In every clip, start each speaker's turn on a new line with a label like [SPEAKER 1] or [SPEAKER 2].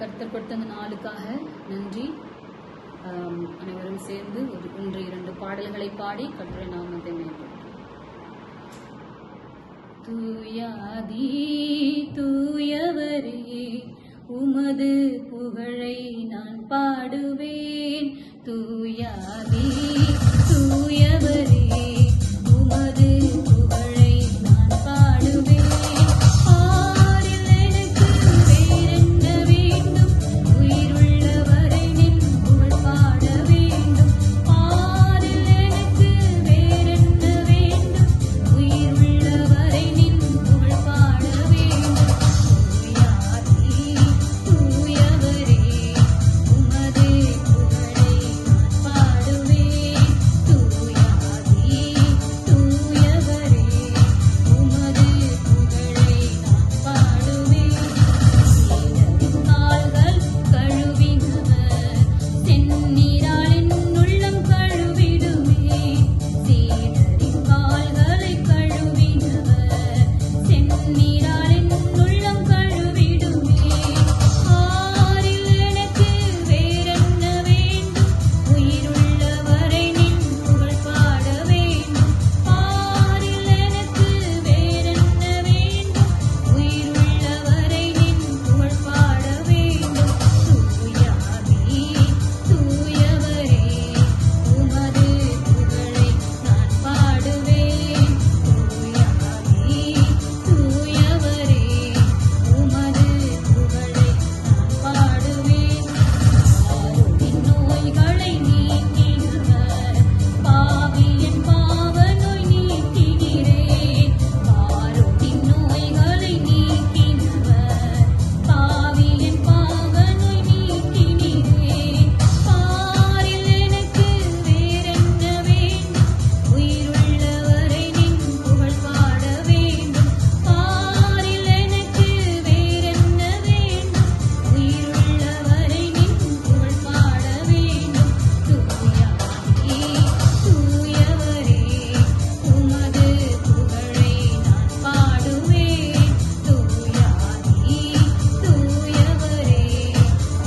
[SPEAKER 1] கர்த்தர் கொடுத்த அந்த நாளுக்காக நன்றி. அனைவரும் சேர்ந்து ஒரு 1-2 பாடல்களை பாடி கர்த்தருடைய நாமத்தை மேம்படுத்தும். தூயாதி தூயவரே உமது புகழை நான் பாடுவேன். தூயாதி தூயவரே உமது புகழை நான் பாடுவேன். ஆரில் எனக்கு வேறென்ன வேண்டும்? உயிருள்ளவரை நின் புகழ் பாட வேண்டும். ஆரில் எனக்கு வேறென்ன வேண்டும்? உயிருள்ளவரை நின் புகழ் பாட வேண்டும். தூயாதி தூயவரே உமது புகழை நான் பாடுவேன். தூயாதி தூயவரே உமது புகழை நான் பாடுவேன். சீடரின் கால்கள் கழுவினவர் செந்நீரால் என் உள்ளம் கழுவிடுமே. சீடரின் கால்களை கழுவினவர் செந்நீரால் என் உள்ளம் கழுவிடுமே. ஆரில் எனக்கு வேறென்ன வேண்டும்? உயிருள்ளவரை நின் புகழ் பாட வேண்டும். ஆரில் எனக்கு வேறென்ன வேண்டும்? உயிருள்ளவரை நின் புகழ் பாட வேண்டும். தூயாதி தூயவரே உமது புகழை நான் பாடுவேன். தூயாதி தூயவரே உமது புகழை நான் பாடுவேன். ஆரோனின் நோய்களை நீக்கினவர் பாவியின் பாவ நோய் நீக்கினீரேன். ஆரோனின் நோய்களை நீக்கினவர் பாவியின் பாவ நோய் நீக்கினீரேன். பாரில் எனக்கு வேறென்ன வேண்டும்? உயிருள்ளவரை நின் புகழ் பாட வேண்டும். பாரில் எனக்கு வேறென்ன வேண்டும்? உயிருள்ளவரை நின் புகழ் பாட வேண்டும். தூயாதி தூயவரே உமது புகழை நான் பாடுவேன். தூயாதி தூயவரே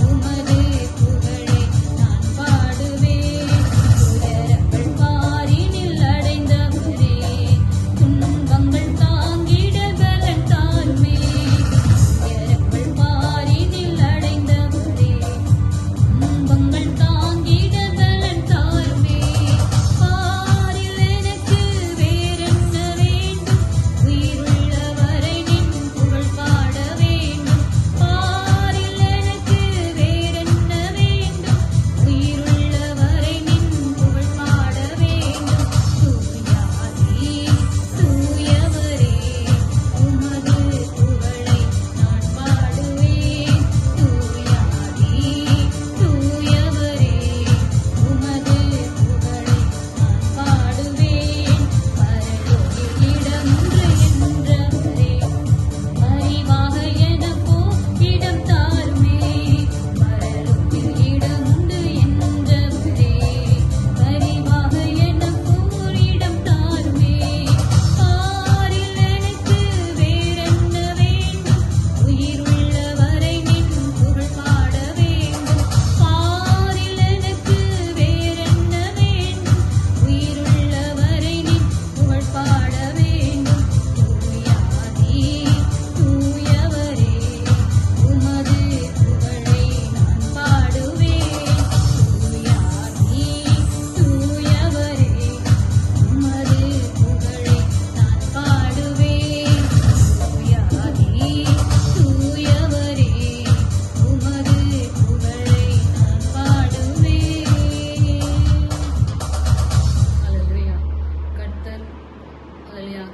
[SPEAKER 1] உமது புகழை நான் பாடுவேன். துயரங்கள் பாரினில் அடைந்தவரே துன்பங்கள் தாங்கிட பலன் தாருமே. துயரங்கள் பாரினில் அடைந்தவரே துன்பங்கள் தாங்கிட பலன் தாருமே. பாரில் எனக்கு வேறென்ன வேண்டும்? உயிருள்ளவரை நின் புகழ் பாட வேண்டும். பாரில் எனக்கு வேறென்ன வேண்டும்? உயிருள்ளவரை நின் புகழ் பாட வேண்டும். தூயாதி தூயவரே உமது புகழை நான் பாடுவேன். தூயாதி தூயவரே உமது புகழை நான் பாடுவேன். பரலோகில் இடமுண்டு என்றவரே பரிவாக எனக்கோ இடம் தாருமே. பரலோகில் இடமுண்டு என்றவரே பரிவாக எனக்கோ இடம் தாருமே. பாரில் எனக்கு வேறென்ன வேண்டும்? உயிருள்ளவரை நின் புகழ் பாட வேண்டும். பாரில் எனக்கு வேறென்ன வேண்டும்? உயிருள்ளவரை நின் புகழ் பாட வேண்டும். தூயாதி தூயவரே உமது புகழை நான் பாடுவேன். தூயாதி தூயவரே உமது புகழை நான் பாடுவேன். தூயாதி தூயவரே உமது புகழை நான் பாடுவேன். ஹல்லேலூயா.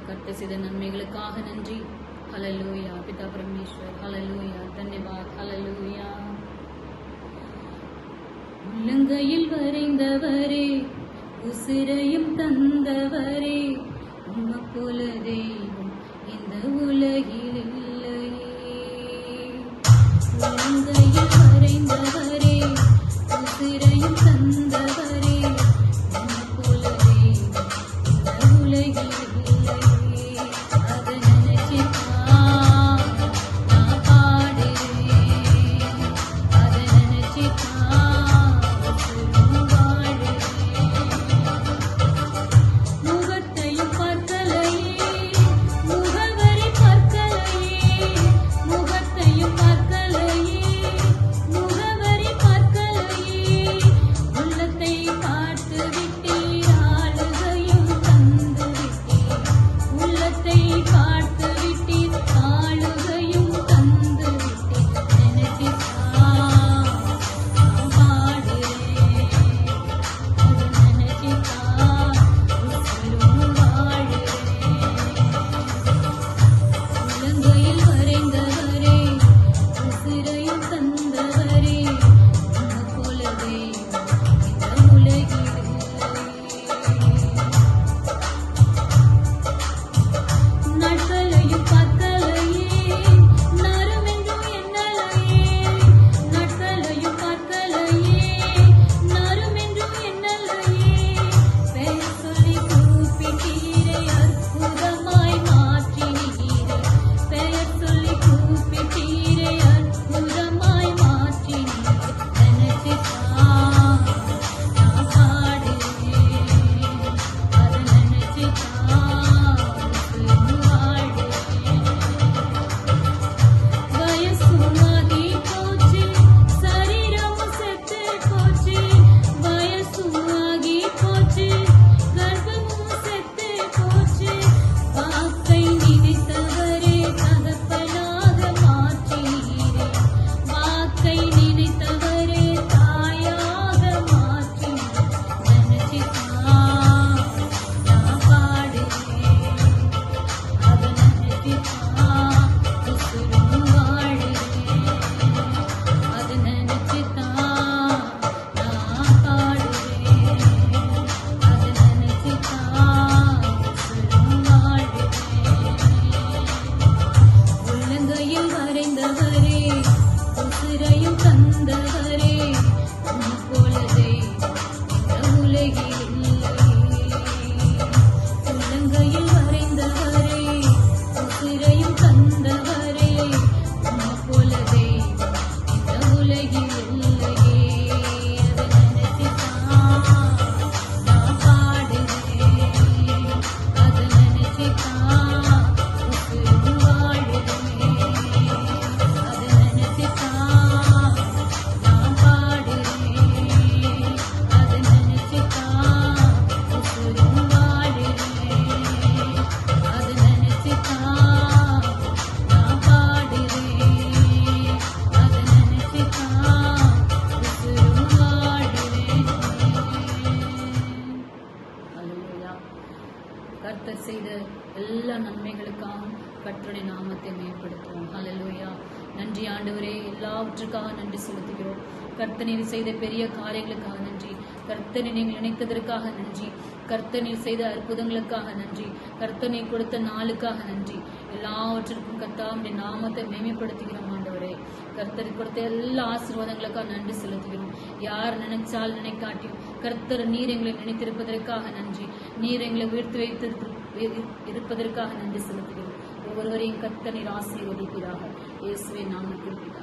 [SPEAKER 1] கர்த்தர் செய்த நன்மைகளுக்காக நன்றி. ஹல்லேலூயா. பிதா பரமேஸ்வர் ஹல்லேலூயா. தன்யவாத். ஹல்லேலூயா. உள்ளங்கையில் வரைந்தவரே உசிரையும் தந்தவரே உமப்போல தெய்வம் இந்த உலகில் இல்லையே. உள்ளங்கையில் வரைந்தவரே உசிரையும் தந்தவரே உமப்போல தெய்வம் இந்த உலகில் இல்லையே. அதை நினைச்சு நான் பாடுவேன். நீர் செய்த எல்லா நன்மைகளுக்காகவும் கர்த்தருடைய நாமத்தை மேம்படுத்துவோம். ஹல்லேலூயா. நன்றி ஆண்டவரே, எல்லாவற்றுக்காக நன்றி செலுத்துகிறோம். கர்த்தர் நீர் செய்த பெரிய காரியங்களுக்காக நன்றி. கர்த்தரை நீங்கள் நினைத்ததற்காக நன்றி. கர்த்தர் நீர் செய்த அற்புதங்களுக்காக நன்றி. கர்த்தர் நீர் கொடுத்த நாளுக்காக நன்றி. எல்லாவற்றிற்கும் கர்த்தாவுடைய நாமத்தை மேம்படுத்துகிறோம் ஆண்டவரே. கர்த்தர் கொடுத்த எல்லா ஆசீர்வாதங்களுக்காக நன்றி செலுத்துகிறோம். யார் நினைச்சால் நினைக்காட்டியும் கர்த்தர் நீர் எங்களை நினைத்திருப்பதற்காக நன்றி. நீர் எங்களை உயர்த்தி வைத்து இருப்பதற்காக நன்றி செலுத்துகிறோம். ஒவ்வொருவரையும் கர்த்தர் நீர் ஆசீர்வதிப்பீராக. இயேசுவின் நாமத்தில் பிதாவே.